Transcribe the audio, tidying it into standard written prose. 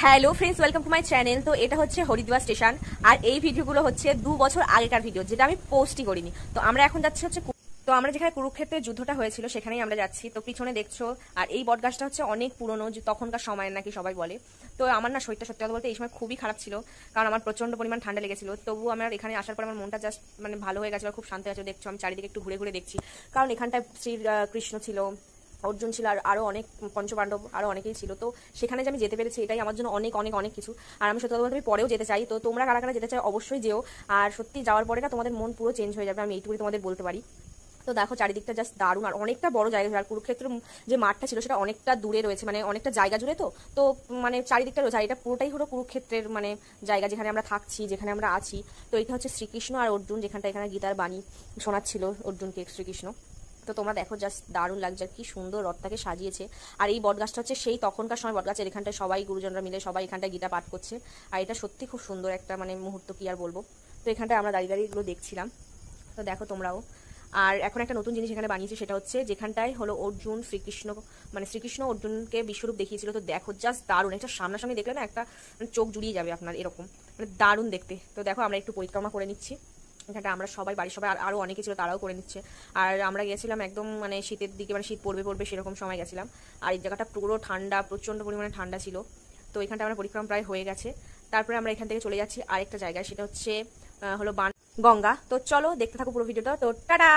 Hello friends, welcome to my channel. তো এটা হচ্ছে হরিদ্বার স্টেশন, আর এই ভিডিওগুলো হচ্ছে 2 বছর আগেকার ভিডিও, যেটা আমি পোস্টই করিনি। তো আমরা এখন যাচ্ছি তো আমরা যেখানে কুরুক্ষেত্রের যুদ্ধটা হয়েছিল সেখানেই আমরা যাচ্ছি। তো পিছনে দেখছো, আর এই বটগাছটা হচ্ছে অনেক পুরনো, যে তখনকার সময়ের নাকি সবাই বলে। তো আমার না শরীরটা সত্যি কথা বলতে এই সময় খুবই খারাপ ছিল, কারণ আমার প্রচন্ড পরিমাণ ঠান্ডা লেগেছিল। তবুও আমার এখানে আসার পর আমার মনটা জাস্ট মানে ভালো হয়ে গেছে, খুব শান্ত আছে। দেখছো আমি চারিদিকে একটু ঘুরে ঘুরে দেখছি, কারণ এখানটায় শ্রী কৃষ্ণ ছিল, অর্জুন ছিল, আর আরও অনেক পঞ্চপাণ্ডব আরও অনেকেই ছিল। তো সেখানে যে আমি যেতে পেরেছি এটাই আমার জন্য অনেক অনেক অনেক কিছু। আর আমি সত্যি কথা বলতে আমি পরেও যেতে চাই। তো তোমরা কারা কারা যেতে চাই অবশ্যই যেও। আর সত্যি যাওয়ার পরে না তোমাদের মন পুরো চেঞ্জ হয়ে যাবে, আমি এইটুকুই তোমাদের বলতে পারি। তো দেখো চারিদিকটা জাস্ট দারুণ, আর অনেকটা বড় জায়গা। আর কুরুক্ষেত্র যে মাঠটা ছিল সেটা অনেকটা দূরে রয়েছে, মানে অনেকটা জায়গা জুড়ে। তো মানে চারিদিকটা রয়েছে, আর এটা পুরোটাই হলো কুরুক্ষেত্রের মানে জায়গা, যেখানে আমরা থাকছি, যেখানে আমরা আছি। তো এটা হচ্ছে শ্রীকৃষ্ণ আর অর্জুন, যেখানটা এখানে গীতার বাণী শোনাচ্ছিল অর্জুনকে শ্রীকৃষ্ণ। তো তোমরা দেখো জাস্ট দারুণ লাগছে, কি সুন্দর রথটাকে সাজিয়েছে। আর এই বটগাছটা হচ্ছে সেই তখনকার সময় বটগাছের, এখানটায় সবাই গুরুজনরা মিলে সবাই এখানটায় গীতা পাঠ করছে। আর এটা সত্যি খুব সুন্দর একটা মানে মুহূর্ত, কি আর বলবো। তো এখানটায় আমরা দাঁড়িয়ে দাঁড়িয়ে এগুলো দেখছিলাম। তো দেখো তোমরাও। আর এখন একটা নতুন জিনিস এখানে বানিয়েছে, সেটা হচ্ছে যেখানটায় হলো অর্জুন শ্রীকৃষ্ণ, মানে শ্রীকৃষ্ণ অর্জুনকে বিশ্বরূপ দেখিয়েছিল। তো দেখো জাস্ট দারুণ, এটা সামনাসামনি দেখলে না একটা চোখ জুড়িয়ে যাবে আপনার, এরকম মানে দারুণ দেখতে। তো দেখো আমরা একটু পরিক্রমা করে নিচ্ছি এখানটা, আমরা সবাই বাড়ির সবাই, আরও অনেকে ছিল তারাও করে নিচ্ছে। আর আমরা গেছিলাম একদম মানে শীতের দিকে, মানে শীত পড়বে পড়বে সেরকম সময় গেছিলাম। আর এই জায়গাটা পুরো ঠান্ডা, প্রচণ্ড পরিমাণে ঠান্ডা ছিল। তো এখানটা আমরা পরিক্রমা প্রায় হয়ে গেছে। তারপরে আমরা এখান থেকে চলে যাচ্ছি আরেকটা জায়গায়, সেটা হচ্ছে হলো গঙ্গা। তো চলো দেখতে থাকো পুরো ভিডিওটা। তো টাটা।